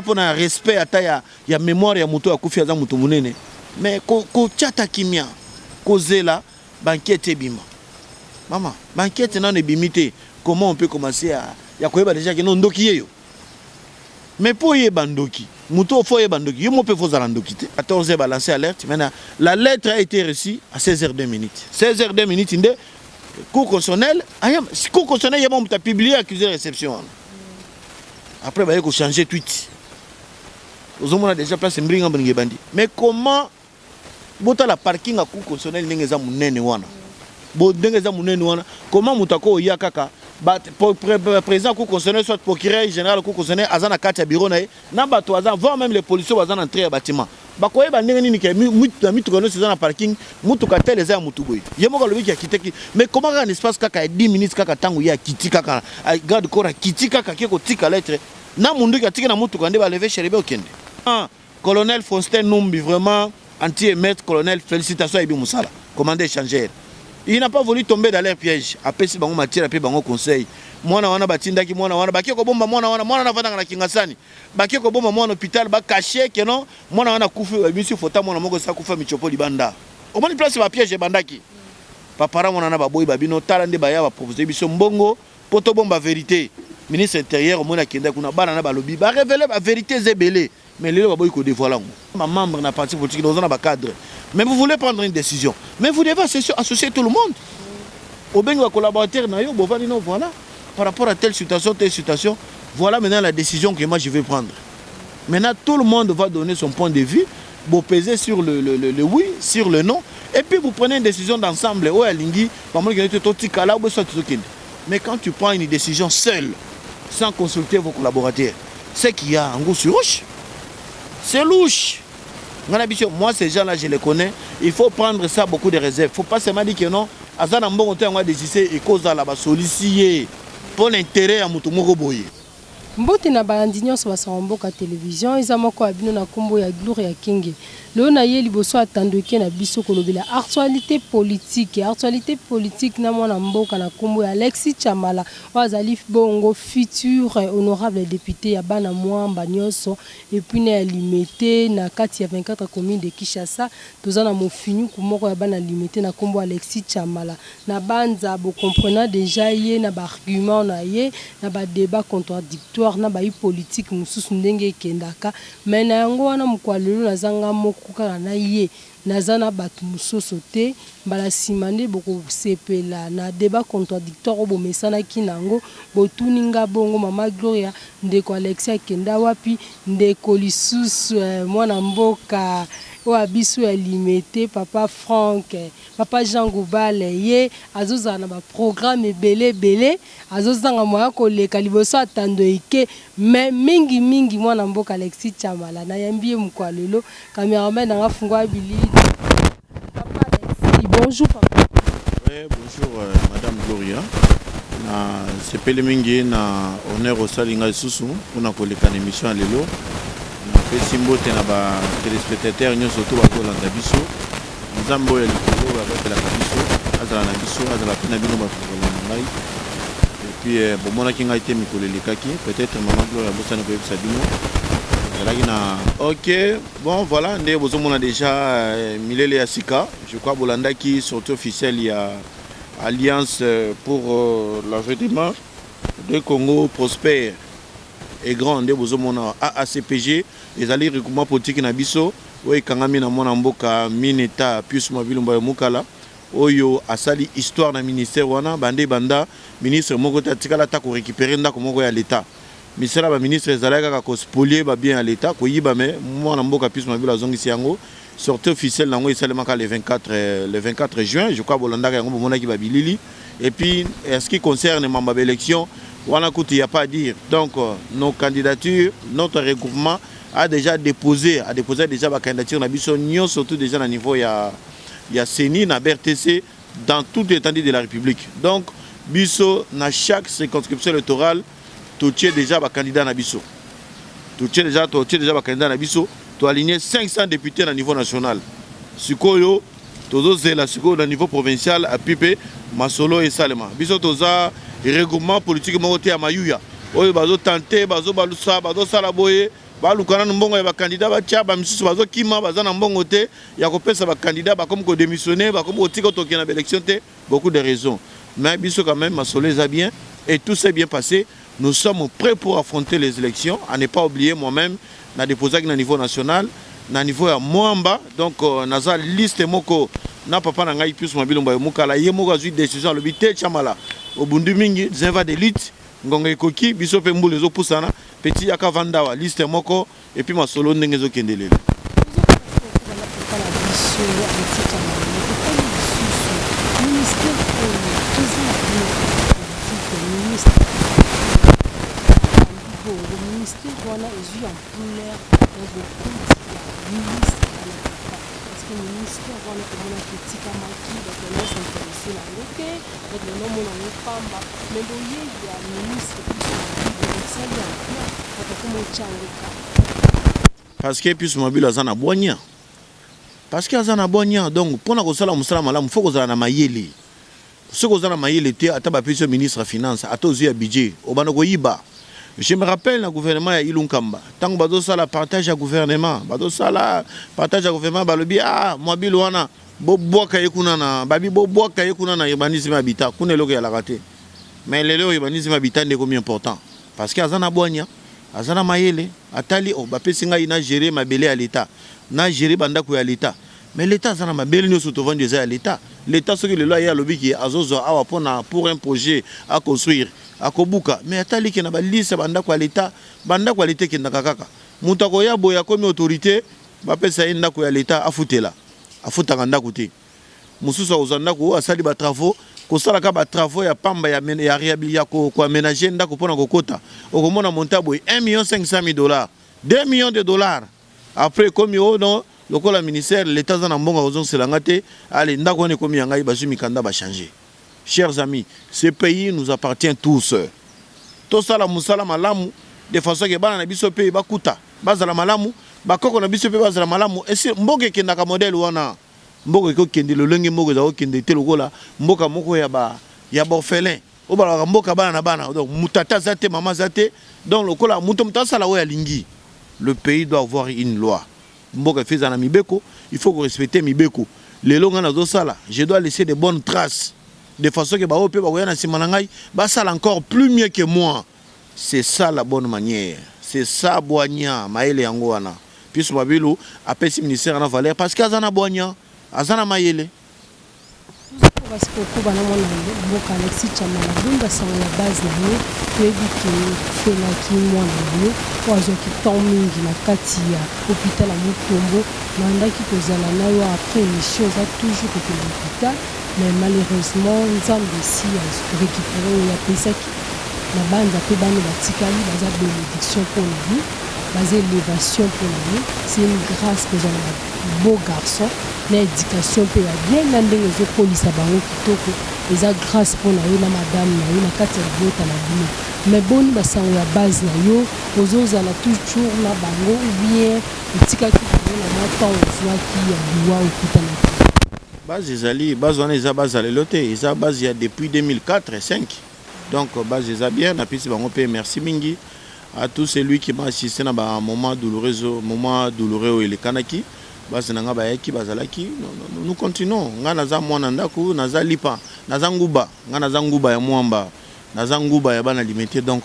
pour un respect ata ya mémoire ya muto akufi aza muto munene mais ko tchata kimia ko zela banquette bima maman banquette non ebimité comment on peut commencer à ya koyeba déjà que non ndoki yeyo mais pour y bandoki muto faut y bandoki yo mo peut faut zalandoki 14h balancer alerte maintenant la lettre a été reçue à 16h02 16h02 inde cour constitutionnel ayam cour constitutionnel yaba on t'a publié accusé de réception après bah il faut changer tweet aux hommes on a déjà place mbringa mbringa bandi mais comment bota la parking à cour constitutionnel ndengeza munene wana bo ndengeza munene wana comment mutako ya kaka président cour constitutionnel soit procureur général cour constitutionnel azana carte ya bureau na bato azana voire même les policiers azana entrer ya bâtiment bakoye bandenge nini ke mitu kono c'est dans parking mutu ka tel eza mutu boy yemo ka lobi ki kiteki mais comment un espace kaka 10 minutes kaka tangu ya kiti kaka garde corps kiti kaka kiko tika lettre na mundu ka tika na mutu ka nde ba lever chez okende colonel Faustin Numbi vraiment anti-émeute colonel félicitations Ibi Moussala commandant échangeur. Il n'a pas voulu tomber dans leur piège. Après si bango matière après bango conseil. Mwana wana batindaki mwana wana baki ko bomba mwana na vanda na kingasani. Baki ko bomba mwana hôpital ba caché que non mwana wana kufu monsieur Fota mwana moko sa kufa michopo libanda. Au moins place ba piège bandaki. Papa mwana na baboyi babino tala nde baya ba proposer biso mbongo poto bomba vérité. Ministre intérieur au moins akenda kuna bana na balobi ba révéler la vérité zébélé. Mais les gens ko dévoiler. Ma membre na parti politique dans un cadre. Mais vous voulez prendre une décision. Mais vous devez associer tout le monde. Au bien de collaborateur, voilà. Par rapport à telle situation, voilà maintenant la décision que moi je vais prendre. Maintenant, tout le monde va donner son point de vue. Vous pesez sur le oui, sur le non. Et puis vous prenez une décision d'ensemble. Mais quand tu prends une décision seule, sans consulter vos collaborateurs, c'est qu'il y a un goût sur rouge. C'est louche. Moi, ces gens-là, je les connais. Il faut prendre ça beaucoup de réserves. Il ne faut pas seulement dire que non. Azana mbongo on a décidé et cause à la solliciter pour l'intérêt à Mutumoko Boye. Mbote na bandinyo so basomboka télévision ezamoko abino na kombo ya Gloria Kinge. Leo na ye liboso atandoke na biso kolobela actualité politique na mwana mboka na kombo ya Alexis Chamala wazali bongo futur honorable député ya bana mwamba nyoso et puis na limité na kati ya 24 communes de Kinshasa tozana mofinu kumoko ya bana limité na kombo Alexis Chamala na banza bo comprenant déjà ye na ba argument na ye na ba débat contradictoire na ba politique mususu ndenge kendaka mais na yango wana mukwalelo na zanga mokuka na ye nazana batu mususu te mbala simande boko sepela na débat contradictoire obo mesana kinango botuninga bongo mama Gloria ndeko Alexia kenda wapi ndeko lisusu mwana mboka wa biso ya limité papa Franck papa Jean Goubale ye azozana ba programme belé azozanga moya koleka liboso atando ike mais mingi mwana mboka Alexis Chamala na yambie mkwalelo cameraman nga fungwa bili papa Alexis bonjour papa. Oui, bonjour madame Gloria na sepele mingi na honneur au salinga susu kuna koleka na émission lelo. Simbo tena ba téléspectateurs nyo surtout ba kolanda biso nzambo ya likolo ba batela biso azala na biso azala pena bino ba kolanda ngai et puis bon mona kinga ite mikolo likaki peut-être maman Gloria bosana ko yebisa bino zalaki na OK bon voilà ndé bozo mona déjà milele ya sika je crois bolandaki sortie officielle ya Alliance pour l'avènement de Congo prospère et grand nde bozo mona AACPG les alliés recoupement politique na biso oyo kangami na mwana mboka mineta plus mobile mboya mukala oyo asali histoire na ministère wana bande banda ministre moko tatikala ta ko récupérer ndako moko ya l'état misala ba ministre ezalaka ka ko spolier ba bien à l'état ko yiba me mwana mboka plus mobile azongisi yango sortie officielle nango esalemaka le 24 juin je crois bolandaka yango bomona ki ba bilili et puis en ce qui concerne mamba élection wana kuti y a pas à dire donc nos candidatures notre regroupement a déjà déposé déjà ma candidature na biso nyon surtout déjà na niveau ya CENI na BRTC dans toute l'étendue de la République. Donc biso na chaque circonscription électorale tout tient déjà ma candidat na biso. Tout tient déjà ma candidat na biso, to aligner 500 députés na niveau national. Sikoyo tozo zela sikoyo na niveau provincial à Pipe Masolo et Salema. Biso toza regroupement politique monté à Mayuya. Oyo bazo tenter bazo balusa bazo sala boye balukana mbongo ya ba candidat ba tia ba misusu bazo kima bazana mbongo te ya kopesa ba candidat ba comme ko démissionner ba comme otiko toki na élection te, beaucoup de raisons. Mais biso quand même masolo ça bien et tout s'est bien passé. Nous sommes prêts pour affronter les élections. À ne pas oublier moi-même na déposé na niveau national, na niveau ya Moamba, donc naza liste moko na papa na ngai plus mobile mbayo mukala ye moko azui décision le bité chamala au bundu mingi zeva d'élite ngonga ekoki biso pe mbule zo pusana petit yaka vandawa liste moko et puis masolo ndenge zo kendelele. Parce que plus mobile azana bonya. Parce que azana bonya donc pour na kosala musala malamu faut kozala na mayele. Ce kozala mayele te ataba pese ministre de finance atozu ya budget obana ko yiba. Je me rappelle le gouvernement ya Ilunkamba. Tant que bazo sala partage à gouvernement, bazo sala partage à gouvernement balobi ah mobile wana boboka yekuna na babi boboka yekuna na urbanisme habitat kuna loko ya la raté. Mais lelo urbanisme habitat est comme important parce que azana bonya, azana mayele, atali o ba pesinga ina gérer mabele à l'état. Na gérer bandako ya l'état. Mais l'état azana mabele no soto vendre à l'état. L'état ce que le loi ya lobi qui azozo awa pour un projet à construire. Akobuka mais atali ke na ba liste bandako ya l'état ke ndakaka mutako ya boya comme autorité ba pesa ndako ya l'état afutela afutaka ndako te mususu ozandako asali ba travaux ko sala ka ba travaux ya pamba ya réhabilitation ko aménager ndako pona kokota okomona montabo 1,5 million, 2 millions de dollars après comme yo non lokola ministère l'état za na mbonga ozon selanga te allez ndako ne komi yanga basu mikanda ba changer. Chers amis, ce pays nous appartient tous. Tout ça la musala malamu de façon que bana na biso pe bakuta bazala malamu bakoko na biso pe bazala malamu et si mboke kenda ka modèle wana mboke ko kende le lenge mboke za ko kende te lokola mboka moko ya ba orphelin o ba mboka bana na bana donc mutata zate mama zate donc lokola muto mtasala o ya lingi. Le pays doit avoir une loi. Mboka feza na mibeko, il faut respecter mibeko. Les longa na zo sala, je dois laisser de bonnes traces. De façon que baope baoyana simanangai basala encore plus mieux que moi. C'est ça la bonne manière. C'est ça boanya maele yango wana. Puis mabilu apesi ministère na valeur parce que azana boanya, azana maele. Parce que pour bana mona mboka Alexis Chamala bunda sans la base na yo pebi ke fela ki mwana yo ozo ki temps mingi na kati ya hôpital ya Mutombo na ndaki kozala na yo après mission za toujours que l'hôpital. Mais malheureusement, nous avons réussi à récupérer la pesaki. La bande a fait bande batikali, basa bénédiction pour nous, basa élévation pour nous. C'est une grâce que j'ai un beau garçon. L'éducation peut bien l'année les polices à Bango Kitoko. Les grâce pour nous, la madame, la carte de vote à la boue. Mais bon, basa la base na yo, aux autres à la toujours la Bango ou bien le tikaki pour la matin on voit qui a doit au Kitana. Base ezali base wana eza base alelote eza base ya depuis 2004 et 5 donc base eza bien na pisi bango pe merci mingi à tout celui qui m'a assisté na ba moment douloureux et le kanaki base nanga ba yaki bazalaki nous continuons nga naza mwana ndako naza lipa naza nguba nga naza nguba ya mwamba naza nguba ya bana limité donc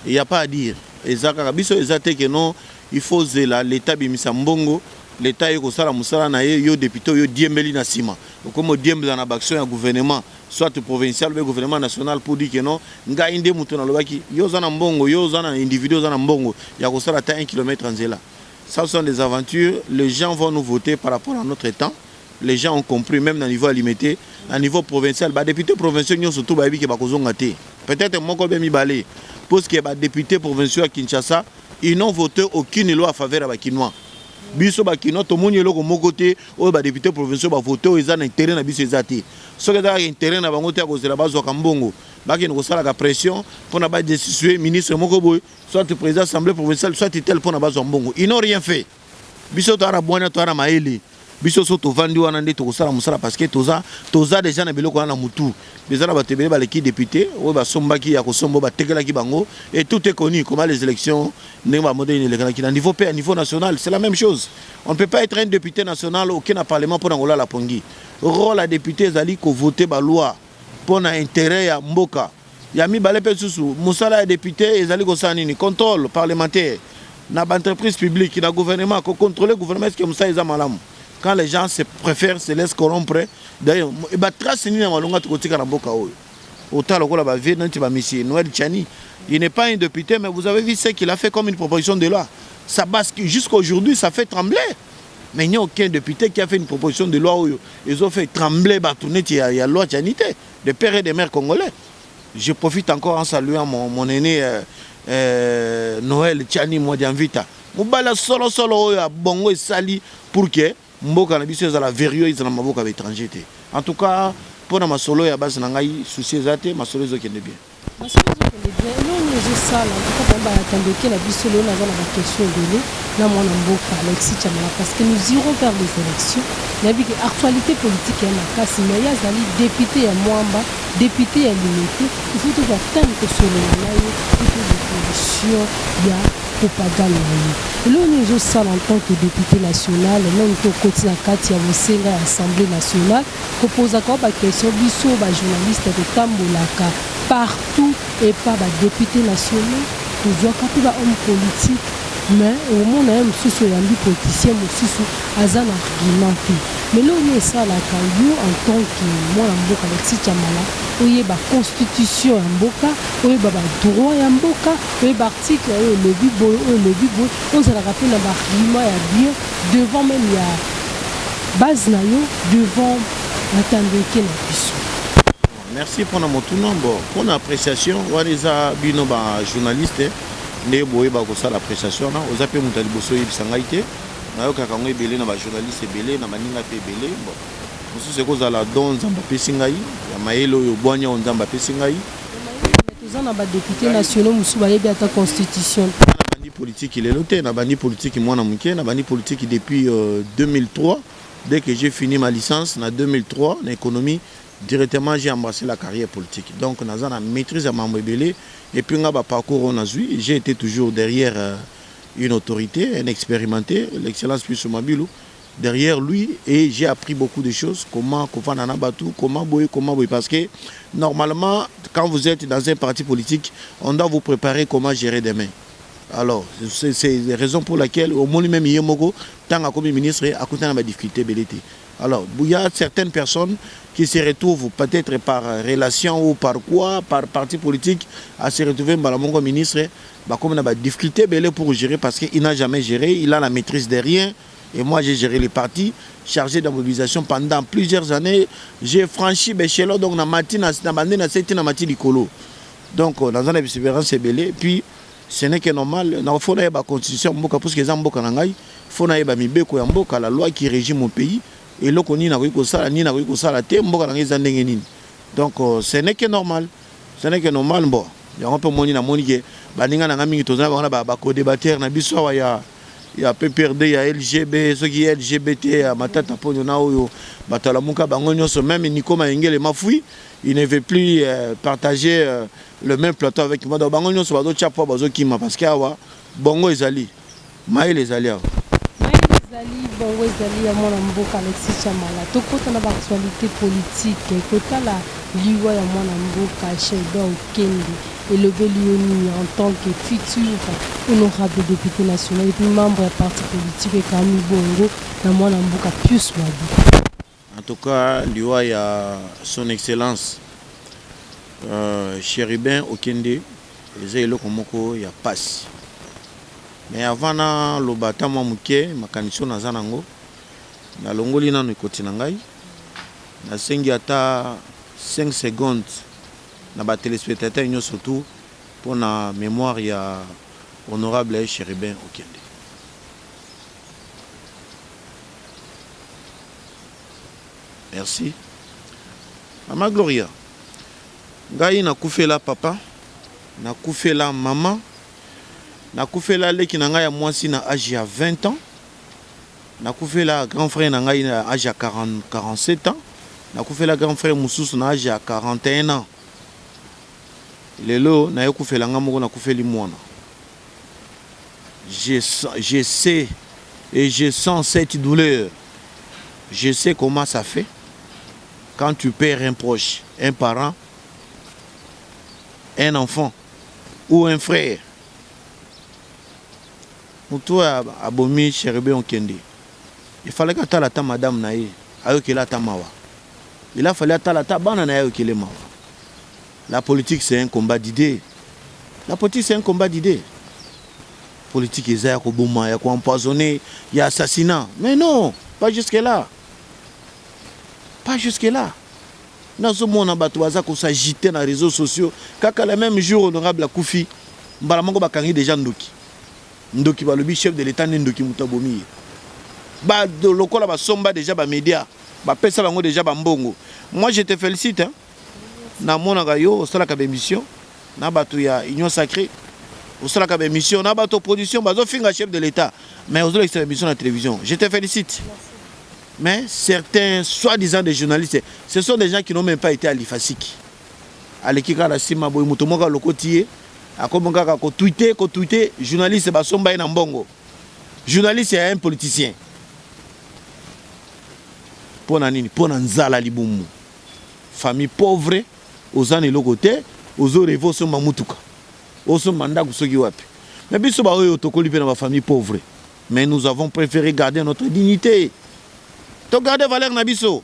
il y a pas à dire ezaka biso ezate que non il faut zela l'état bimisa mbongo. L'État est au musala na yo député yo diembeli na sima comme diembeli na action ya gouvernement soit provincial ou gouvernement national pour dire que non nga inde mutu na lobaki yo zana mbongo yo zana individu zana mbongo ya ko sala ta 1 km nzela. Ça sont des aventures, les gens vont nous voter par rapport à notre temps. Les gens ont compris même à niveau limité, à niveau provincial ba député provincial ño surtout ba bi ke ba kozonga te. Peut-être moko be mi balé parce que ba député provincial à Kinshasa, ils n'ont voté aucune loi en faveur à Bakinois. Biso bakino to moni eloko moko te o ba député provincial ba voter o eza na intérêt na biso ezati so que da intérêt na bango te ko zela bazo ka mbongo baki ko sala ka pression pour na ba destituer ministre moko boy soit président assemblée provinciale soit tel pour na bazo mbongo ils n'ont rien fait biso to ara boina to ara maele biso so to vandi wana nde to kosala musala parce que toza déjà na biloko wana mutu bezana batebele baleki député oyo basombaki ya kosombo batekelaki bango et tout est connu comment les élections ndenge bamodele elekanaki na niveau pe à niveau national c'est la même chose. On ne peut pas être un député national aucun parlement pour ngolola la pongi rôle à député ezali ko voter ba loi pour na intérêt ya mboka ya mibale pe susu musala ya député ezali kosala nini contrôle parlementaire na ba entreprise publique na gouvernement ko contrôler gouvernement est-ce que musa eza malamu quand les gens se préfèrent se laissent corrompre d'ailleurs e ba trace ni na malonga tukotika na mboka oyo autant lokola ba vie nanti ba monsieur Noël Tchani il n'est pas un député mais vous avez vu ce qu'il a fait comme une proposition de loi ça bascule jusqu'à aujourd'hui ça fait trembler. Mais il n'y a aucun député qui a fait une proposition de loi où ils ont fait trembler il y a la loi Tchanité, des pères et des mères congolais. Je profite encore en saluant mon aîné Noël Tchani Mwadianvita. Moubala solo oya bongo et sali pour que mboka na biso la vérieux ils na maboka ba étranger. En tout cas pour na masolo ya base na ngai souci ezate masolo zo kende bien. Masolo zo kende bien. Non nous sala en tout cas ba attendoke na biso lo na ba question de na mwana mboka Alexis Tchamala parce que nous irons vers les élections. Nabi que actualité politique ya makasi mais ya zali député ya Mwamba, député ya Limité, il faut tout attendre que sur le nayo pour les conditions ya propagande. Là nous sommes en tant que député national même au côté na kati ya Mosenga ya Assemblée nationale proposer quoi ba question biso ba journaliste de tambolaka partout et pas ba député national nous avons pas homme politique mais au monde même sous yambi politicien sous azan argumenté mais là on est ça la kayo en tant que moi la mboka Alexis Tchamala oye ba constitution ya mboka oye ba droit ya mboka oye ba article le bibo on se la rappelle na ba argument ya bien devant même ya base na yo devant atandeke na biso. Merci pour notre nombre pour l'appréciation waliza bino ba journaliste ne boye ba ko sala appréciation na ozape mutali boso yibisanga ite na yo kaka ngo ebele na ba journaliste ebele na baninga pe ebele bon musu se ko zala don nzamba pesinga yi ya mayelo yo bwanya nzamba pesinga yi tozana ba député nationaux musu ba yebi ata constitution na bandi politique il est loté na bandi politique mwana muke na bandi politique depuis 2003 dès que j'ai fini ma licence en 2003 en économie directement j'ai embrassé la carrière politique donc naza na maîtrise à Mamouebele et puis nga ba parcours on a vu j'ai été toujours derrière une autorité un expérimenté l'excellence plus Mabilou derrière lui et j'ai appris beaucoup de choses comment boy parce que normalement quand vous êtes dans un parti politique on doit vous préparer comment gérer demain. Alors c'est la raison pour laquelle au moins même Yemoko tant comme ministre à côté de la difficulté belité. Alors il y a certaines personnes qui se retrouvent peut-être par relation ou par quoi, par parti politique, à se retrouver comme ministre, comme on a des difficultés pour gérer parce qu'il n'a jamais géré, il a la maîtrise de rien. Et moi j'ai géré les partis, chargé de la mobilisation pendant plusieurs années. J'ai franchi Béchelot, donc dans matin, donc dans un espérance c'est belé. Puis ce n'est que normal, il faut la constitution, parce que il faut la loi qui régit mon pays. Et là, on a donc ce n'est que normal. Ce n'est que normal. Bon, il y a un peu de monde il y a PPRD, il y a LGB, ceux qui sont LGBT, il y a Matata Ponyonaoyo, Batalamuka Bangonyoso, même Nico Maengele Mafoui, il ne veut plus partager le même plateau avec moi. Bangonyoso, Bado Chapa, Bazo Kima, parce qu'il y a Bongo Ezali, Maël Ezali. Bongo ezali ya mwana mboka Alexis Tchamala tokota na actualité politique kota la liwa ya mwana mboka Sheba Okende et le Bélioni en tant que futur honorable député national et puis membre du parti politique et Camille Bongo na mwana mboka Pius Mabi. En tout cas liwa ya son excellence Chéribin Okende les eloko moko ya passe. Mais avant na lobata mwa muke makanisi naza nango na longoli nanu ekoti na ngai na sengi ata 5 secondes na ba téléspectateurs nyonso surtout pour na mémoire ya honorable Chéribin Okende. Merci. Mama Gloria. Ngai na kufela papa, na kufela maman. Na kufela leki na nga ya mwasi na âge ya 20 ans. nakufa la grand frère na ngai na âge à 47 ans, nakufa la grand frère mususu na âge à 41 ans. Lelo na yokufa la ngamoko nakufa li mwana. Je sais et je sens cette douleur. Je sais comment ça fait quand tu perds un proche, un parent, un enfant ou un frère. Moutoua abomi Chéribé Okende. Il fallait que la ta madame naïe ayokela ta mawa. Il a fallu que la ta bana naïe ayokele mawa. La politique c'est un combat d'idées. La politique c'est un combat d'idées. Politique il y a koboma, il y a empoisonné, il y a assassinat. Mais non, pas jusque là. Pas jusque là. Nous sommes s'agiter dans les réseaux sociaux. Kaka le même jour honorable Koufi, Mbalamango bakangi déjà Ndoki. Ndoki ba le chef de l'état Ndoki Mutabomi. Ba de lokola ba somba déjà ba média, ba pesa bango déjà ba mbongo. Moi je te félicite hein. Na mona ga yo osala ka émission, na batu ya union sacrée. Osala ka émission, na batu production bazo finga chef de l'état. Mais osala cette émission à la télévision. Je te félicite. Mais certains soi-disant des journalistes, ce sont des gens qui n'ont même pas été à l'IFASIC. À l'équipe de la Sima Boy Mutomoka Lokotier, à Komonga ko tweeter, journaliste Basomba et Nambongo. Journaliste est un politicien. Pour Nanini, pour Nanzala Libumu. Famille pauvre, aux années locoté, aux autres réveaux sont Mamoutuka. Aux autres mandats Sogi Wapi. Mais bien sûr, autocolli dans ma famille pauvre. Mais nous avons préféré garder notre dignité. To garder valeur na biso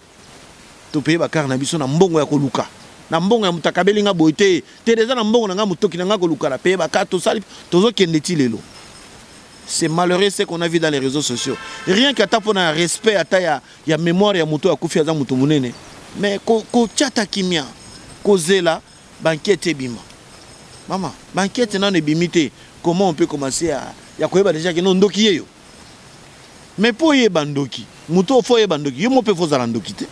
to paye bakar na biso na mbongo ya koluka na mbongo ya mutakabeli nga boite te déjà na mbongo nga mutoki nga koluka la paye bakar to sali tozo kendeti lelo. C'est malheureux ce qu'on a vu dans les réseaux sociaux. Rien qu'à taper un respect à ta ya mémoire ya muto akufi aza muto munene. Mais ko chata kimia ko zela banquete bima. Maman, banquete na ne bimité. Comment on peut commencer à ya koyeba déjà que non ndoki yeyo. Mais pour y bandoki, muto fo y bandoki, yo mo pe fo za bandoki te.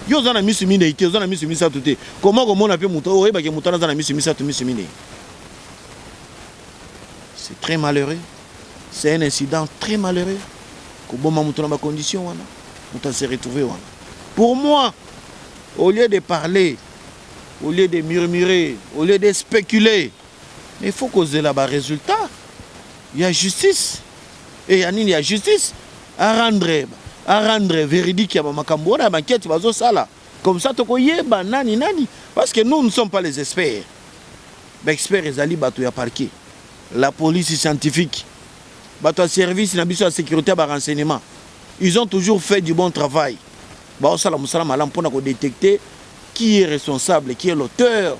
Yo za na misu mine ite, zo na misu misa tuté. Comment on a pe muto o yeba ke muto na za na misu misa tu misu mine. C'est très malheureux. C'est un incident très malheureux. Ko boma muto na ba condition wana. Muto s'est retrouvé wana. Pour moi, au lieu de parler, au lieu de murmurer, au lieu de spéculer, il faut causer là-bas résultat. Il y a justice. Et il y a justice à rendre véridique à makambo na banquette bazo sala comme ça to koyeba nani parce que nous ne sommes pas les experts. Les experts ezali bato ya parquet, la police scientifique, bato service na biso ya sécurité ba renseignement. Ils ont toujours fait du bon travail. Ba sala musala malam pona ko détecter qui est responsable, qui est l'auteur.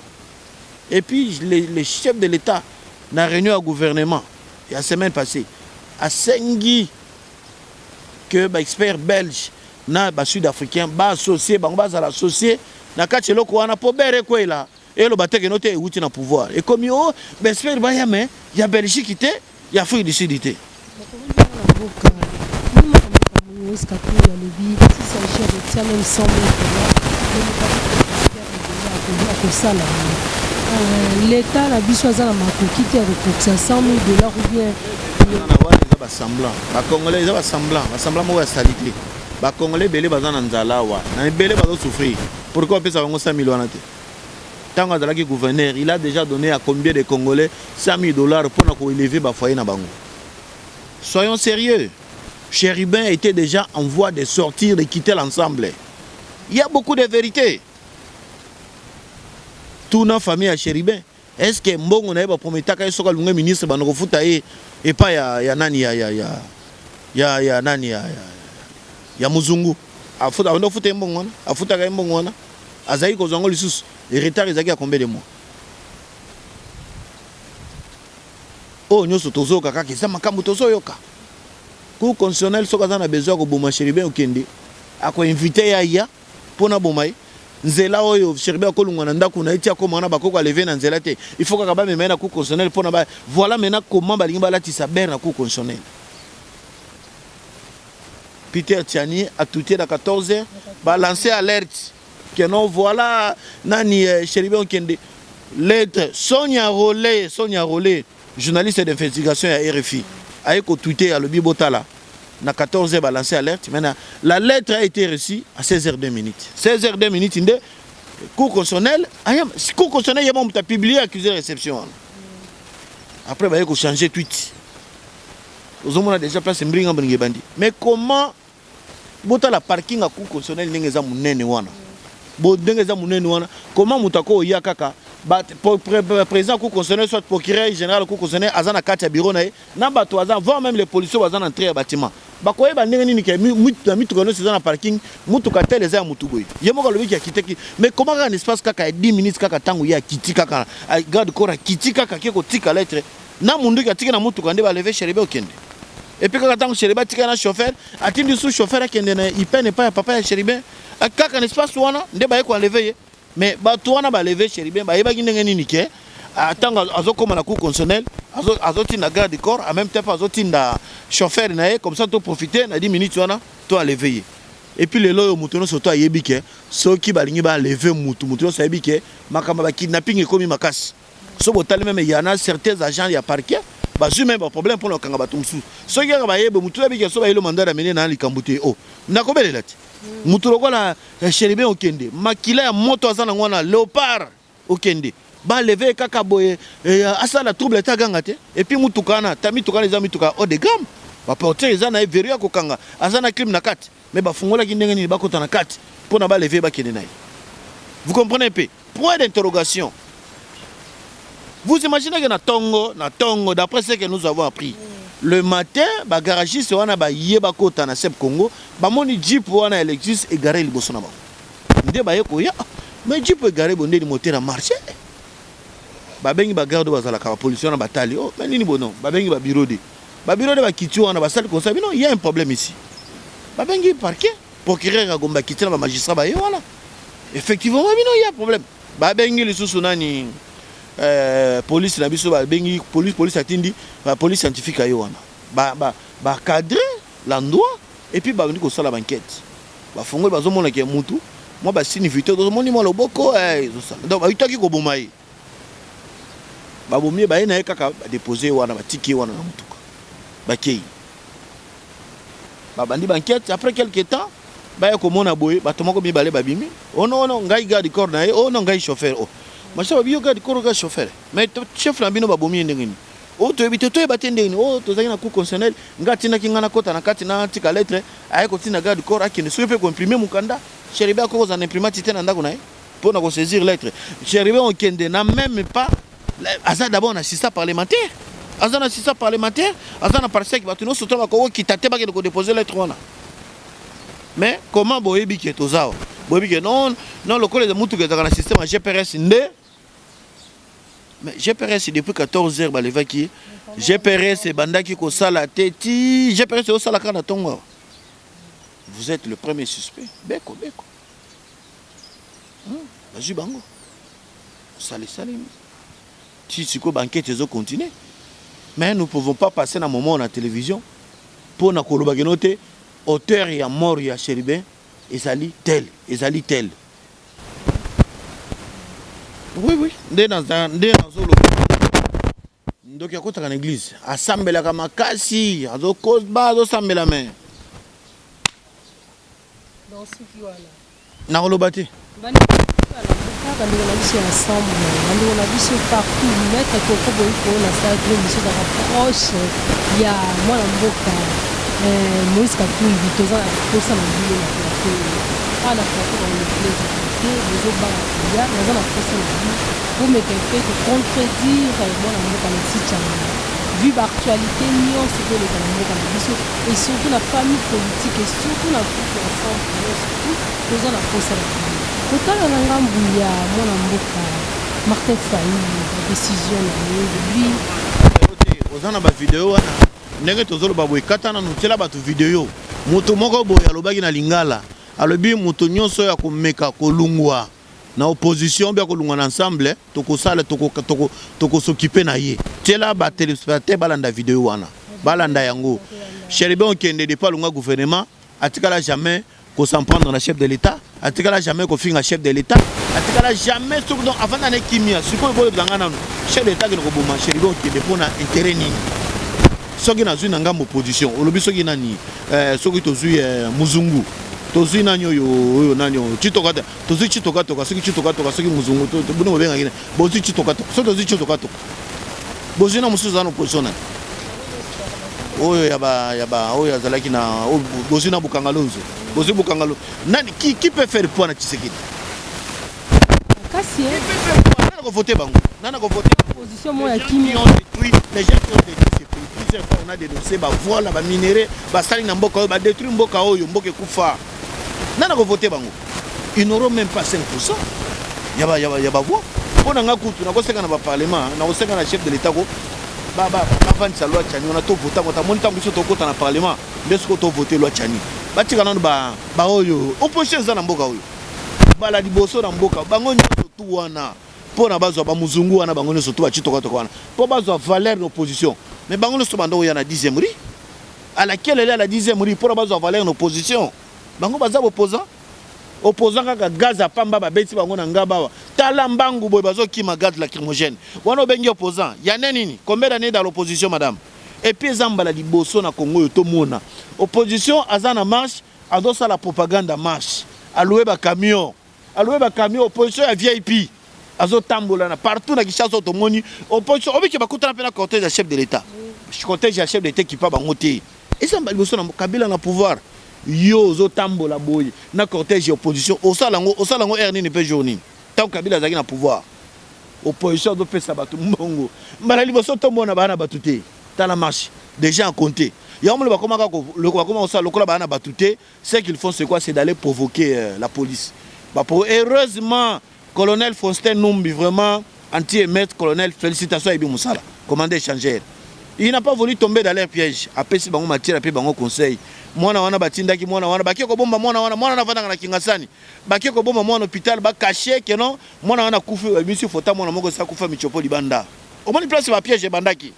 Et puis les chefs de l'État na réunion au gouvernement la semaine passée à Sengi que les experts belges na sud-africains ba associé bango ba za associé na kachelo ko wana po bere ko ela et le bateke note outi na pouvoir et comme yo ba expert ba ya mais ya Belgique té ya Afrique du Sud té l'État la biso aza na makoki te rekokisa 100 000 $ ou bien ba semblant ba congolais ba semblant mo ya salité ba congolais belé bazana nzala wa na belé bazo souffrir pourquoi pesa bango 100 000 wana te tango azala ki gouverneur il a déjà donné à combien de congolais 100 000 $ pour na élever ba foyer na bango. Soyons sérieux. Chéribin était déjà en voie de sortir de quitter l'ensemble. Il y a beaucoup de vérités. Toute notre famille à Chéribin. Est-ce que mbongo na ba prometa ka soka lunga ministre banoko futa et pas ya nani ya nani ya muzungu afuta ndo futa mbongo wana afuta ka mbongo wana azai ko zongo lisusu et retard ezaki à combien de mois. Oh nyoso tozoka kaka kisa makambo tozoyoka ku constitutionnel soka za na besoin ko boma Chéribin Okende ako inviter ya pona bomai nzela oyo Chéribin ko lungana ndako na etia ko mwana bakoko lever na nzela te il faut ka ba me na ku constitutionnel pona ba voilà maintenant comment balingi balatisa ber na ku constitutionnel. Peter Tiani a touté à 14h ba lancer alerte que non voilà nani Chéribin Okende lettre Sonia Rolé journaliste d'investigation à RFI a écouté à le Bibotala na 14h balancé alerte. Maintenant, la lettre a été reçue à 16h02. 16h02, inde cour constitutionnel, cour constitutionnel, il a publié accusé de réception. Après, il faut changer tweet. On a déjà placé Mbringa Bandi. Mais comment bota la parking à cour constitutionnel n'est pas munene wana? Comment mutako ya kaka président cour constitutionnel soit procureur général cour constitutionnel azana carte bureau na bato azan voire même les policiers bazana entrer à bâtiment bakoye ba ndenge nini ke mutu kono c'est dans parking mutu ka tele za mutu boy yemo ka lobi ki akiteki mais comment un espace kaka 10 minutes kaka tangu ya kiti kaka garde corps kiti kaka ki ko tika lettre na mundu ka tika na mutu ka nde ba lever cheribe okende et puis quand tangu cheribe tika na chauffeur atindi sous chauffeur akende na ipene pa papa ya cheribe kaka un espace wana nde ba ko enlever mais bato wana ba lever cheribe ba yeba ndenge nini ke atanga azokoma na cour constitutionnel azotinda garde corps en même temps azotinda chauffeur na comme ça to profiter na 10 minutes wana to lever et puis le loyo mutono soto ayebi ke soki balingi ba lever mutu so ayebi ke makamba ba kidnapping ekomi makasi so botali même il y en a certains agents ya parquet bazui même problème pour le kanga batumsu soki ba yebe mutu ayebi ke so ba yelo mandat amener na likambute oh nakobelela ti mutu lokola cheribe okende makila ya moto azana ngwana léopard okende ba lever kaka boye asala trouble ta gangate et puis mutukana tami tukana za mituka haut de gamme ba porter za na veria ko kanga azana crime na kati mais ba fungola ki ndenge ni ba kota na kati pona ba lever ba kende nayi. Vous comprenez un peu? Point d'interrogation. Vous imaginez que na tongo d'après ce que nous avons appris le matin ba garagiste wana ba yeba kota na Seb Congo ba moni jeep wana Lexus égaré liboso na ba nde ba yeko ya mais jeep égaré bonde ni moteur na marché babengi ba garde bazala ka police na batali oh mais nini bono babengi ba bureau de ba kiti wana ba sali conseil non il y a un problème ici babengi parquet procureur a gomba kiti na ba magistrat ba voilà effectivement mais non il y a un problème babengi le susu nani police na biso babengi police atindi ba police scientifique ayo wana ba cadrer l'endroit et puis ba ndiko sala banquette ba fongoli bazomona ke mutu moi ba signifité do moni mo loboko donc ba itaki ko bomai babomie ba ena kaka déposer wana ba tiki wana na mutuka ba kei ba bandi banquette après quelques temps ba ya ko mona boye ba tomako mi balé ba bimi oh non ngai garde corps na oh non ngai chauffeur oh macha ba biyo garde corps ga chauffeur mais chef na bino ba bomie ndenge ni oh to ebite to ebate ndenge ni oh to zaki na cour constitutionnel ngati na kingana kota na kati na tika lettre ay ko tina garde corps akende so pe ko imprimer mukanda cheribe ko za imprimati tena ndako na pour na ko saisir lettre cheribe on kende na même pas Aza d'abord un assistant parlementaire. Aza un assistant parlementaire. Aza un parcelle qui va tenir ce temps qui t'a déposer lettre. Mais comment Boyebi qui est aux arbres? Boyebi qui non, le collège de Moutou qui est dans le système à GPRS. Mais GPRS depuis 14 heures, l'évacuer. GPRS et Bandaki qui a la tête. GPRS est au Salaka na Tongo. Vous êtes le premier suspect. Beko. Vas-y, Bango. Salé. Si tu peux banquer, tu continuer. Mais nous ne pouvons pas passer un moment à la télévision pour nous dire auteur et mort et chéribin et sali tel. Oui. Donc il y a une église. Assemblée la kamakasi, azo kozba, azo assemblée la main. Dans ce qui voilà. Na rolobati. On a vu ce partout, mettre Kokobo pour la salle de monsieur dans la proche. Il y a moi la mboka, Moïse Katou, Vitoza, tout ça m'a dit la la photo dans le plaisir, les autres bars, il y a la photo pour me quelqu'un de contredire moi la mboka le site. Vu l'actualité, nous on se fait les mboka et surtout la famille politique et surtout la couple ensemble, surtout faisant la photo. Kotala na ngambu ya mwana mboka Martin Fayulu décision na lui ozana ba vidéo wana ndenge tozolo ba boy katana nutela ba tu vidéo moto moko boy alobaki na lingala alobi moto nyonso ya komeka kolungwa na opposition bia kolungwa na ensemble tokosala toko s'occuper na ye tela ba téléspectateur balanda vidéo wana balanda yango Cheribe okende de pas lunga gouvernement atikala jamais qu'on s'en prendre dans le chef de l'État, à tout cas jamais qu'on finisse chef de l'État, à tout cas jamais avant d'année kimia, ce qu'on veut dans un chef d'État qui nous rebondit, Cheribe qui dépend d'un intérêt ni soki nazwi na ngambo opposition olobi soki nani soki tozwi muzungu tozwi nani oyo nani chitokata tozwi chitokatoka soki chitokatoka soki muzungu bino bobengaki bozwi chitokatoka soki tozwi chitokatoka bozwi na mosusu aza na opposition nani oyo yaba oyo azalaki na bozwi na Bukangalonzo bozwi Bukangalonzo nani qui peut faire point na Tshisekedi kasi nana ko voter bango nana ko voter opposition mo ya kimi les gens qui ont détruit ces pays plusieurs fois on a dénoncé ba voilà ba minéraux ba sali na mboka oyo ba détruire mboka oyo mboka ekufa nana ko voter bango ils n'auront même pas 5%. Yaba voix on a kutu na ko seka na ba parlement na ko seka na chef de l'état ko ba vanisa loi tchani on a to voter ko ta monita ko to kota na parlement ndesko ko to voter loi tchani ba tika na ba oyo opposition za na mboka oyo bala liboso na mboka bango nyoso tu wana pona bazwa ba muzungu wana bango nyoso tu ba chitoka wana po bazwa valeur d'opposition mais bango nyoso bando ya na 10e ri à laquelle elle est à la 10e ri pona bazwa valeur d'opposition bango baza opposant kaka gaz a pamba ba beti bango na ngaba tala mbangu boy bazo kima gaz lacrymogène wana bengi opposant ya nini combien d'années dans l'opposition madame et puis zamba la liboso na Congo to mona opposition azana marche adosa la propagande marche alloué ba camion opposition ya VIP azo tambola na partout na Kinshasa to moni opposition obiki bakutana pe na cortège ya chef de l'état cortège ya chef de l'état qui pa bangote et ça liboso na Kabila na pouvoir yo zo tambola boy na cortège ya opposition osalango erni ne peut journée tant Kabila zaki na pouvoir opposition do pesa batu mbongo mbala liboso to mona bana batute tala marche déjà à compter yamolo bakoma osala lokola bana batute ce qu'ils font c'est quoi c'est d'aller provoquer la police heureusement colonel Faustin Numbi vraiment anti-émeute colonel félicitations à Ibi Moussala commandant échangeur il n'a pas voulu tomber dans leur piège après si bango matière après bango conseil mwana wana batindaki mwana wana baki ko bomba mwana na vanda na Kingasani baki ko bomba mwana hôpital ba caché que non mwana wana kufu monsieur fota mwana moko sa kufa michopo libanda au moins place ba piège bandaki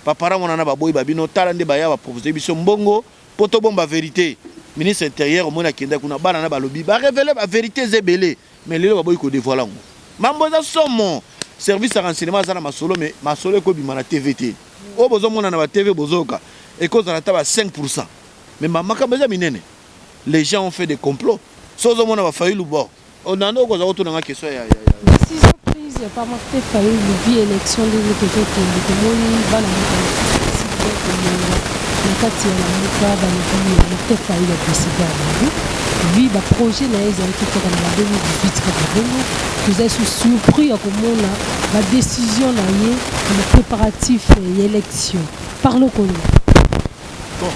papa mwana na baboyi babino tala nde baya ba proposer biso mbongo poto bomba vérité ministre intérieur mona kenda kuna bana na balobi ba révéler ba vérité zebele mais lelo baboyi ko dévoiler ngo mambo za somo service de renseignement za na masolo mais masolo ko bima na TVT o bozo mona na ba TV bozoka et cause na taba 5%. Mais les gens ont fait des complots. Sans au moins avoir failli le bord. On a encore autour de question. Décision prise par Martin Fayou, le vie élection de l'autorité qui est dans lui, le projet est vous êtes surpris à comment la décision le préparatif et l'élection. Parlons qu'on bon.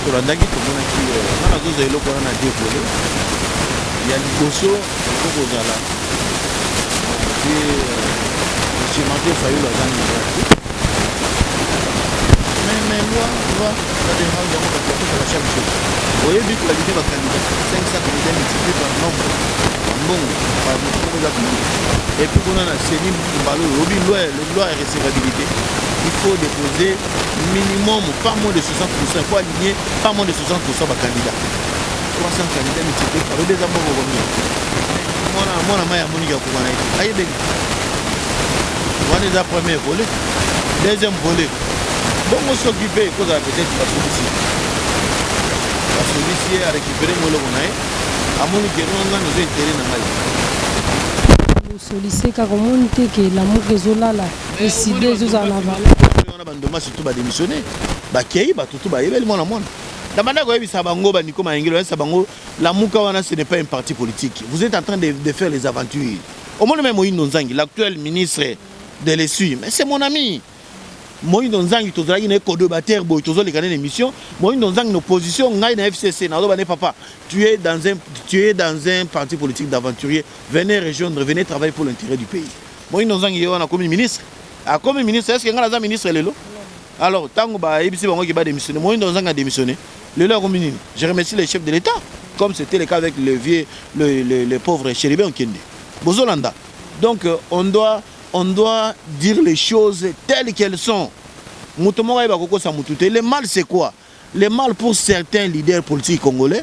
Tolandaki tomonaki wana zoza eloko wana na dévolé ya liboso okozala pe monsieur Martin Fayulu azangi mais loi ça dérange yango bakotosala chaque jour oyebi kolalite bacandidat 500 candidats multiplié par nombre mbongo bamokongo eza komoni et puis kuna na seni mbalo oyebi loi ya recevabilité il faut déposer minimum pas moins de 60%, il faut aligner pas moins de 60% de candidats. 300 candidats multipliés par le désabord au revenu. Moi, la maille à Monique à Kouanaï. Aïe, bien. On est la première volée, deuxième volée. Bon, on s'occupe, cause à peut-être la solution. La solution à récupérer mon logonaï. À Monique, on a nos intérêts dans la solliciter car on monte que l'amour résola là décider aux en avant on a bandoma surtout ba démissionner ba kei ba tutu ba yebeli mona mona da banda ko yebisa bango ba niko maingelo yesa bango la muka wana ce n'est pas un parti politique vous êtes en train de faire les aventures au moins même Moïse Nzangi l'actuel ministre de l'ESU mais c'est mon ami Moïse Nzangi tozalaki na ko débattre boy tozoli kana émission Moïse Nzangi na opposition ngai na FCC na ba ne papa tu es dans un parti politique d'aventurier venez rejoindre venez travailler pour l'intérêt du pays Moïse Nzangi yo na comme ministre a comme ministre est-ce que ngala za ministre lelo alors tango ba ebisi bango ki ba démissionner Moïse Nzangi a démissionné lelo comme ministre je remercie les chefs de l'État comme c'était le cas avec le pauvre Chéribé Okende Bozolanda donc on doit dire les choses telles qu'elles sont. Le mal, c'est quoi? Le mal pour certains leaders politiques congolais,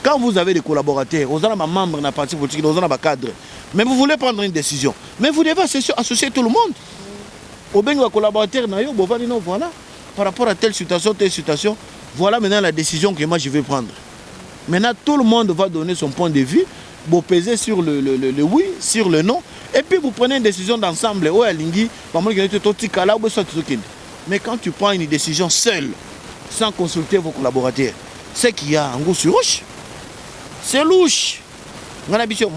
quand vous avez des collaborateurs, vous avez des membres d'un parti politique, vous avez des cadres, mais vous voulez prendre une décision, mais vous devez associer tout le monde. Au bien, les collaborateurs, voilà. par rapport à telle situation, voilà maintenant la décision que moi je vais prendre. Maintenant, tout le monde va donner son point de vue, vous pesez sur le oui, sur le non, et puis vous prenez une décision d'ensemble. Mais quand tu prends une décision seule, sans consulter vos collaborateurs, c'est qu'il y a un goût sur roche. C'est louche.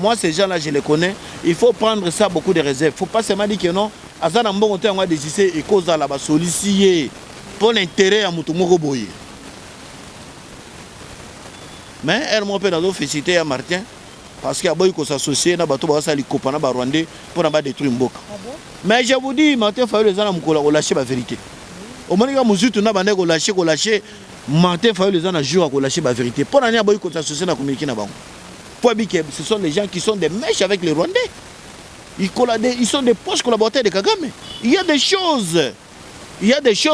Moi, ces gens-là, je les connais. Il faut prendre ça beaucoup de réserves. Il ne faut pas seulement dire que non. On a décidé et cause là-bas solliciter pour l'intérêt à Moutoumoko Boye. Mais elle m'a fait féliciter à Martin parce qu'il y a beaucoup s'associer à Bato Bassali Kopana Rwandais pour détruire Mboka. Mais je vous dis, Martin Fayou les gens ont lâché la vérité. Au moment où Moussou n'a pas lâché, Martin Fayou les gens ont lâché la vérité. Pour l'année, il y a s'associer à communiquer là-bas. Ce sont des gens qui sont des mèches avec les Rwandais. Ils sont des proches collaborateurs de Kagame. Il y a des choses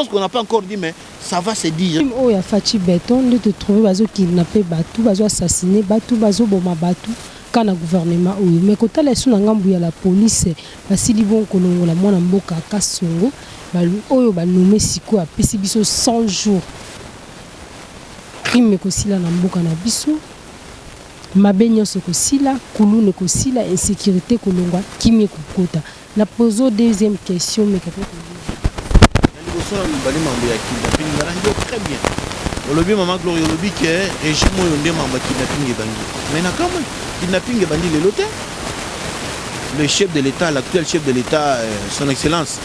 qu'on n'a pas encore dit, mais ça va se dire. Il y a Fachi Béton de te trouver bazo kidnapper Batou, bazo assassiner Batou, bazo boma Batou quand le gouvernement oui. Mais quand les sous n'angambu ya la police, basili bon kolongo la mona mboka kasongo, balu oyo ba nommé siko a pesibiso 100 jours. Crime kosila na mboka na biso. Mabenyo sokosila, kulune kosila, insécurité kolongwa kimi kokota. Na pose deuxième question mais que très bien. Le lobby maman Gloria le lobby qui est régime yondé mamba kidnapping et bandi. Mais na comment kidnapping et bandi les lotés. Le chef de l'État, l'actuel chef de l'État, son excellence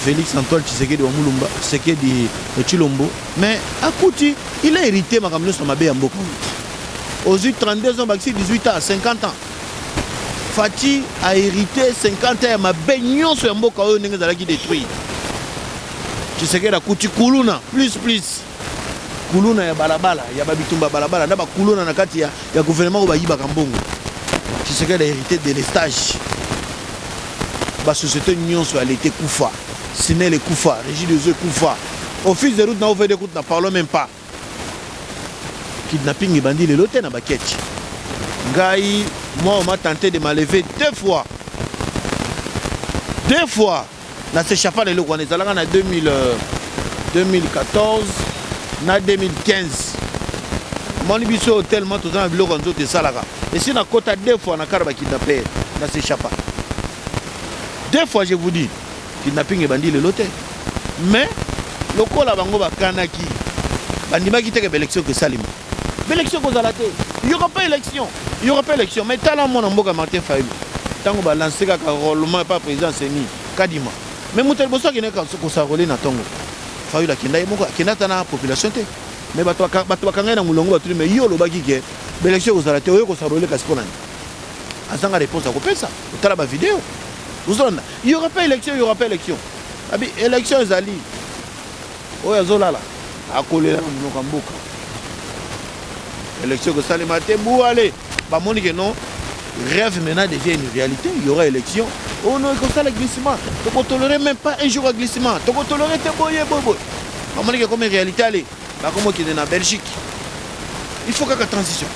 Félix Antoine Tshisekedi wa Mulumba, Tshisekedi Chilombo. Mais à Kouti, il a hérité ma camion sur ma baie en beaucoup. Aux 32 ans, 18 ans, 50 ans. Fati a hérité 50 ans, ma baignon sur un beau caillou qui détruit. Tu sais que la Kouti Kuluna, plus. Kuluna ya balabala, ya babitumba balabala, d'abord Kuluna na kati ya gouvernement ou yiba kambongo. Tu sais qu'elle a hérité de l'estage. La société Union soit elle était Koufa. Siné les Koufa, Régie des œufs Koufa. Office de route n'a ouvert des routes, n'en parlons même pas. Kidnapping et bandit les lotés na baketch. Gaï, moi on m'a tenté de m'enlever 2 fois. 2 fois. Na s'échappa de l'eau, on est allé en 2014, na 2015. Mon biso hôtel, moi tout le temps, je suis salaga. Et si on a quota 2 fois, on a carrément kidnappé, na s'échappa. 2 fois, je vous dis, kidnapping et bandit les lotés. Mais, le col à Bango Bakanaki, bandima qui était élection que Salim. L'élection qu'on a la tête. Il n'y aura pas élection. Il n'y aura pas élection. Mais tant mon amboka Martin Fayou. Tant qu'on va lancer un roulement pas président Seni. Kadima. Mais mon tel bosso qui n'est qu'à se rouler dans Tongo. Fayou la Kenda qui n'a pas la population. Mais Bato Kanga dans Moulongo, mais il y a le bagi qui est. L'élection qu'on a la tête. Il y a qu'on s'est roulé Casponan. À ça, la réponse à couper ça. Vous avez la vidéo. Il n'y aura pas élection. Il n'y aura pas élection. Élection Zali. Oh, il y a Zolala. À coller dans Moulongo. Élection que ça les matin, bon allez, bah mon que non, rêve maintenant devient une réalité, il y aura élection. Oh non, comme ça le glissement, tu ne tolérer même pas un jour à glissement, tu ne tolérer tes boyés, bobo. Bah mon que comme une réalité allez, bah comme qui est dans la Belgique, il faut qu'il y ait une transition.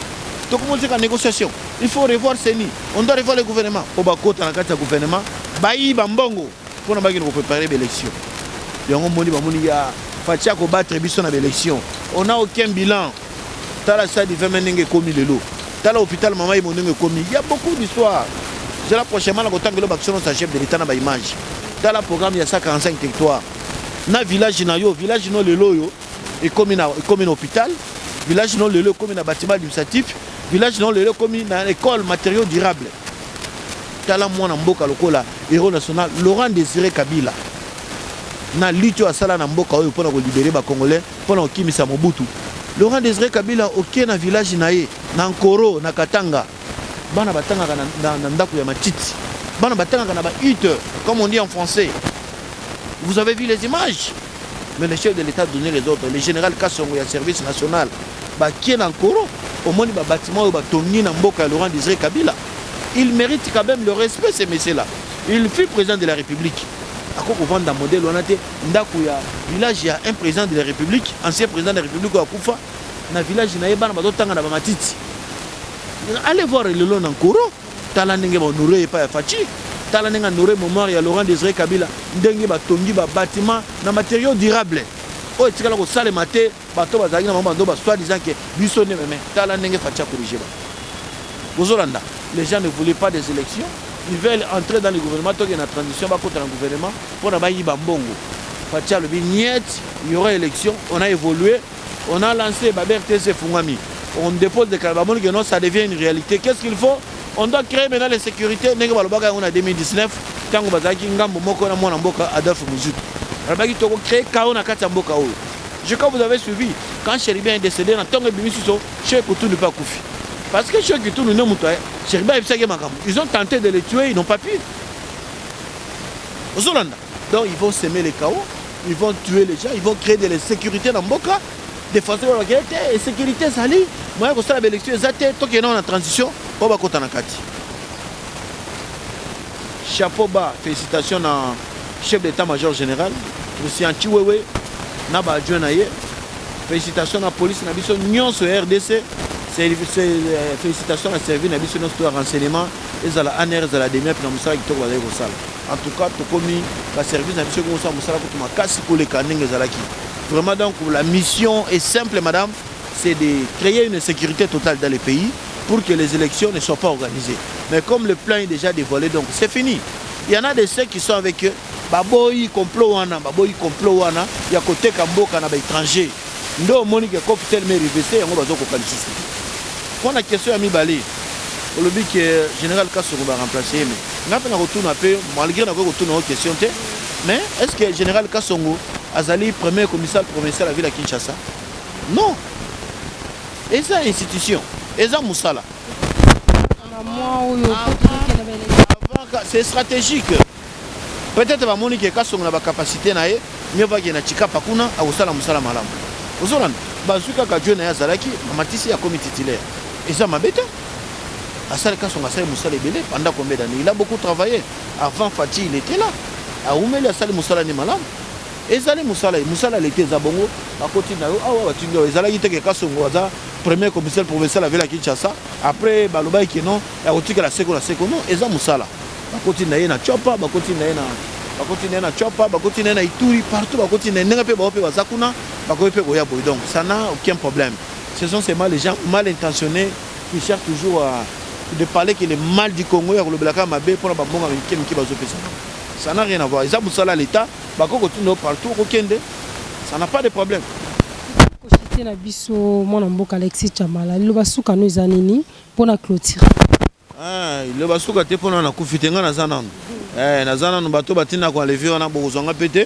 Tu commences à négociation, il faut revoir Seni, on doit revoir le gouvernement. Au bas côté dans le cadre du gouvernement, bah il bambongo pour nous préparer l'élection. Il y a un moment où il y a Fatia qui battre l'élection, on n'a aucun bilan. Tala ça dit vraiment n'engé commis le lot. Tala hôpital maman ils m'ont n'engé commis. Il y a beaucoup d'histoires. J'ai la prochainement la contact de l'obaction sa chef de l'État na ba image. Tala programme il y a 145 territoires. Na village na yo, village no le loyo et commune hôpital, village no le lo commune bâtiment administratif, village no le lo commune na école matériaux durables. Tala mwana mboka lokola héros national Laurent Désiré Kabila. Na lutte à sala na mboka oyo pour libérer ba congolais pour na kimisa Mobutu. Laurent Désiré Kabila aucun na village naé na Nkoro na Katanga bana batanga na ndaku ya matiti bana batanga na ba hut comme on dit en français. Vous avez vu les images, mais le chef de l'État donné les ordres, le général Kassongo ya service national ba qui na Nkoro au moins ba bâtiment ba tongi na mboka Laurent Désiré Kabila. Il mérite quand même le respect ces messieurs là. Il fut président de la République. Ako ko vendre modèle on a té ndaku ya village il y a un président de la République, ancien président de la République à Koufa na village na yebana bazotanga na ba matiti. Allez voir le long en Koro, tala ndenge ba honorer pa Fachi, tala ndenge honorer mémoire ya Laurent Désiré Kabila, ndenge ba tongi ba bâtiment na matériaux durables. oyo etikala kosalema te bato bazalaki na bango bando soit disant que biso ne meme tala ndenge fatia corriger ba bozolanda. Les gens ne voulaient pas des élections, ils veulent entrer dans le gouvernement toke na transition ba kota na gouvernement pour na ba yiba mbongo fatia le niet il y aura élection. On a évolué, on a lancé Baber TC Fungami, on dépose des calabamons que non ça devient une réalité. Qu'est-ce qu'il faut? On doit créer maintenant les sécurités. Ndenge balobaka on a 2019 tango bazaki ngambo moko na mwana mboka Adolphe Muzutu balobaki toko créer chaos na kati ya mboka oyo. Je crois que vous avez suivi quand Chéribin est décédé dans Tonga Bimisuso, Cheikh Koutou ne pas Koufi. Parce que Cheikh Koutou ne moutou, Chéribin est Makamou. Ils ont tenté de les tuer, ils n'ont pas pu. Aux Hollandais. Donc ils vont semer les chaos, ils vont tuer les gens, ils vont créer de la sécurité dans Mboka, défenser la sécurité et sécurité sali. Moi je constate l'élection exacte tant qu'il y a en transition, on va compter en Kati. Chapeau bas, félicitations à chef d'état-major général, Christian Chiwewe. Naba adjoint naie. Félicitations à la police na biso nyonso RDC. Félicitations à service na biso notre renseignement et à la ANR et à la DMIA puis na musala kitoko bazali kosala. En tout cas tokomi la service na biso ko musala musala ko tuma kasi ko le kanenge zalaki. Vraiment donc la mission est simple madame, c'est de créer une sécurité totale dans le pays pour que les élections ne soient pas organisées. Mais comme le plan est déjà dévoilé donc c'est fini. Il y en a des ceux qui sont avec eux. Baboyi complot wana ya côté Kamboka na ba étranger ndo moni ke cocktail mais revêté yango bazo ko kalisusu pour la question ya mibale olobi que général Kasongo va remplacer mais ngapa na retourna pe malgré na ko retourna aux questions té mais est-ce que général Kasongo azali premier commissaire provincial à la ville de Kinshasa? Non. Et ça institution et ça musala c'est stratégique. Peut-être va monique Kasongo na ba capacité na ye mieux va na chika pakuna a osala musala malamu ozolanda bazuka ka Dieu na ya zalaki Matisi ya comité titulaire et ça m'abeta asala Kasongo asala musala belé pendant combien d'années il a beaucoup travaillé avant Fati il était là a umeli asala musala ni malamu et ça les musala il était zabongo a côté na yo awa batingo ezalaki te ke Kasongo aza premier commissaire provincial à la ville de Kinshasa après baloba ki non ya otika la seko non et ça musala bakoti na ye na chopa bakoti na chopa bakoti na Ituri partout bakoti na nenga pe baope bazakuna bakoy pe koya boy donc ça n'a aucun problème. Ce sont seulement les gens mal intentionnés qui cherchent toujours à de parler que le mal du Congo ya kolobelaka mabe pour ba bonga ki bazopesa. Ça n'a rien à voir. Ils ont ça l'état bakoko tino partout okende. Ça n'a pas de problème. Kochité na biso mwana mboka Alexis Chamala lo basuka no ezanini pona clôture. Le basuka te pona na kufitenga na zanano na zanano bato batina ko lever wana bozonga pete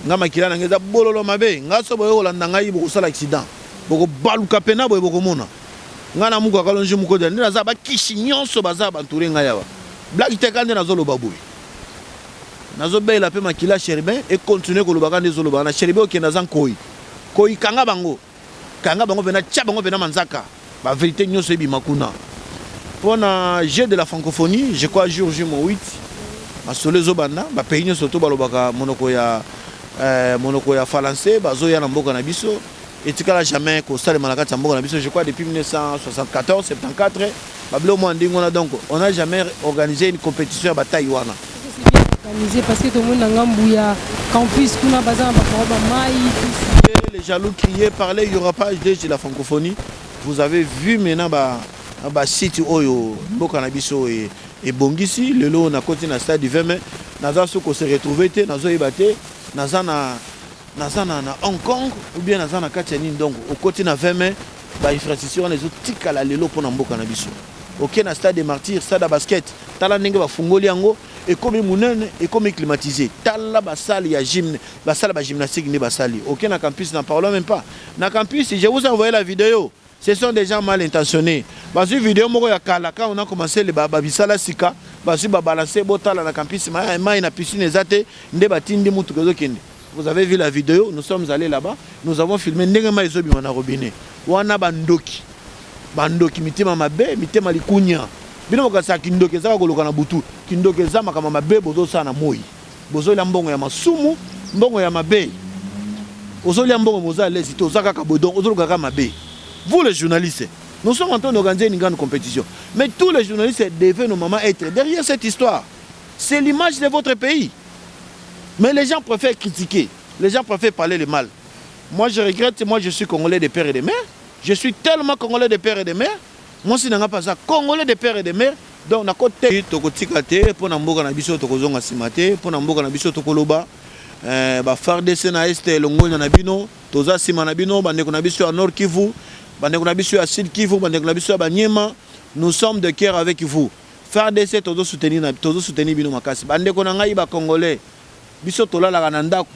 nga makila na ngeza bololo mabe nga so boyo kolanda ngai bokosala accident boko baluka pena boyo bokomona nga na muko akalonje muko de ndaza ba kishi nyonso baza bantoure nga yawa black te kande na zolo baboy nazo bela pe makila Chéribin et continuer ko lobaka ndezolo bana Chéribin okenda zan koi kanga bango pena tcha bango pena manzaka ba vérité nyonso ebi makuna. Pour le jeu de la francophonie, je crois jour J-8, ma solezo banda, ba pays surtout balobaka monoko ya français, bazoya na mboka na biso, et tikala jamais ko stade malakati mboka na biso, je crois depuis 1974, 74, bablo mo ndingo na donc on n'a jamais organisé une compétition à bataille wana. C'est bien organisé parce que tout le monde na ngambuya campus kuna bazana ba mai. Les jaloux criaient, parlaient, il n'y aura pas de la francophonie. Vous avez vu maintenant ba site oyo mboka na biso et bongisi lelo na côté na stade du 20 mai naza soko se retrouver te nazo yebate naza na Hong Kong ou bien naza na Katiani donc au côté na 20 mai ba infrastructure les autres tikala lelo pona mboka na biso OK na stade des martyrs stade basket tala ndenge ba fungoli yango et comme munene et comme climatisé tala ba salle ya gym ba salle ba gymnastique ni ba salle OK na campus na parlons même pas na campus je vous envoyer la vidéo. Ce sont des gens mal intentionnés. Parce que vidéo moko ya kala quand on a commencé le babisala sika, parce que balancer botala na campus ma na piscine ezate nde batindi mutu kezo kende. Vous avez vu la vidéo, nous sommes allés là-bas, nous avons filmé ndenge ma ezobi na robinet. Wana bandoki mitema mabe, mitema likunya. Bino kokasa kindoki za koloka na butu, kindoki za makama mabe bozo sana moi. Bozo la mbongo ya masumu, mbongo ya mabe. Ozo la mbongo moza lezito zaka kabodon, ozo kaka mabe. Vous les journalistes, nous sommes en train d'organiser une grande compétition. Mais tous les journalistes devaient normalement être derrière cette histoire. C'est l'image de votre pays. Mais les gens préfèrent critiquer. Les gens préfèrent parler le mal. Moi, je regrette, moi, je suis Congolais de père et de mère. Je suis tellement Congolais de père et de mère. Moi, si je n'ai pas ça, Congolais de père et de mère. Donc, na côté, tokotika te, pour namboka na biso tokozonga simate, pour namboka na biso tokoloba. Ba FARDC na este longonya na bino, toza sima na bino, bandeko na biso à Nord Kivu, bandeko na biso à Sud Kivu, bandeko na biso à Banyema. Nous sommes de cœur avec vous. FARDC tozo soutenir bino makasi. Bandeko na ngai ba Congolais. Biso tolala kana ndako.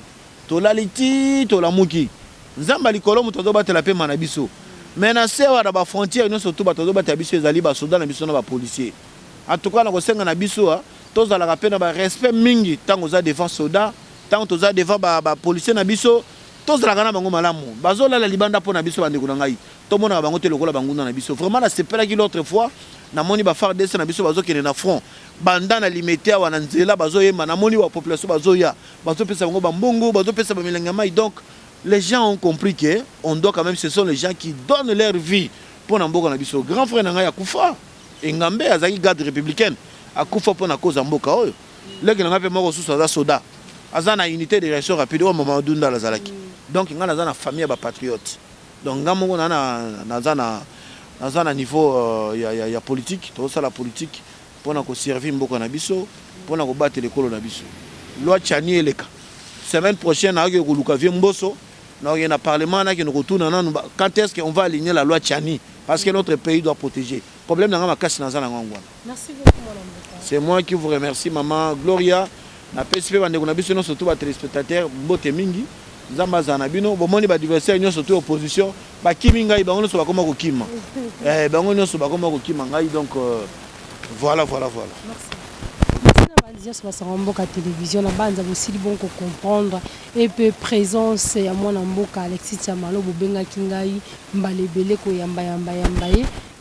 Tolaliti, tolamuki. Nzamba likolo muto zo batela pe mana biso. Mais na sewa na ba frontière nyonso to bato zo batela biso ezali ba soda na biso na ba policier. En tout cas na kosenga na biso tozala ka pe na ba respect mingi tango za devant soda, tango toza devant ba policier na biso, tozala kana bango malamu. Bazola la libanda po na biso bandeko na ngai. To mona bango te lokola banguna na biso. Vraiment na sepela ki l'autre fois na moni ba FARDC na biso bazo kene na front. Banda na limité wana nzela bazo yema na moni wa population bazo ya. Bazo pesa bango bambongo, bazo pesa ba milanga mai. Donc les gens ont compris que on doit quand même, ce sont les gens qui donnent leur vie pour Namboka Nabiso. Grand frère Nangaya Koufa, et Ngambe Azaki garde républicaine, à Koufa pour Nako Zamboka. Là, il y a un peu de soda. Azana unité de réaction rapide au moment où la Zalaki. Donc, il y a une famille patriote. Donc, il y a un niveau politique, tout ça la politique, pour nous servir Mboka Nabiso, pour nous battre les colos Nabiso. Loi Tchani et les cas. Semaine prochaine, nous allons Mboso. Nous avons un parlement qui nous retourne. Quand est-ce qu'on va aligner la loi Tchani? Parce que notre pays doit protéger. Le problème, c'est que nous avons Merci beaucoup, madame. C'est moi qui vous remercie, maman Gloria. Na PSP, nous avons surtout les téléspectateurs. Mbote Mingi. Nous avons des adversaires, nous sommes opposition. Kiminga, nous sommes comme Kima. Nous sommes comme Kima. Donc, voilà. Merci. Sur la télévision, la bande a aussi bon comprendre et peu présence à mon amboka Alexis Chamalo Bobenga Kingai Mbalebele ko yamba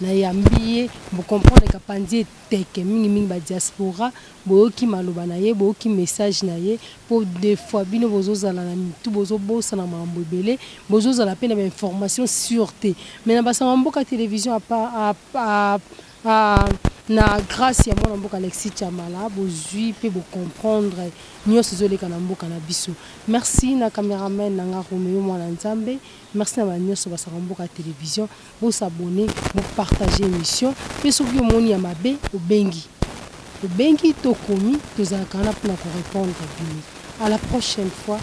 na yambiye vous comprendre que pandie teke mingi ba diaspora bo ki maloba na ye bo ki message na ye pour des fois bino bozo zala na tout bozo bossa na mambo belé bozo zala pe na information sûreté mais na basa amboka télévision na grâce à mon amboka Alexis Chamala bozui pe bo comprendre nyonso zoleka na mboka na biso. Merci na caméraman na Romeo Mwana Nzambe. Merci na nyonso basa mboka télévision. Vous s'abonner, vous partager l'émission. Pe soki omoni ya mabe obengi tokomi tozala kana pour répondre. À la prochaine fois.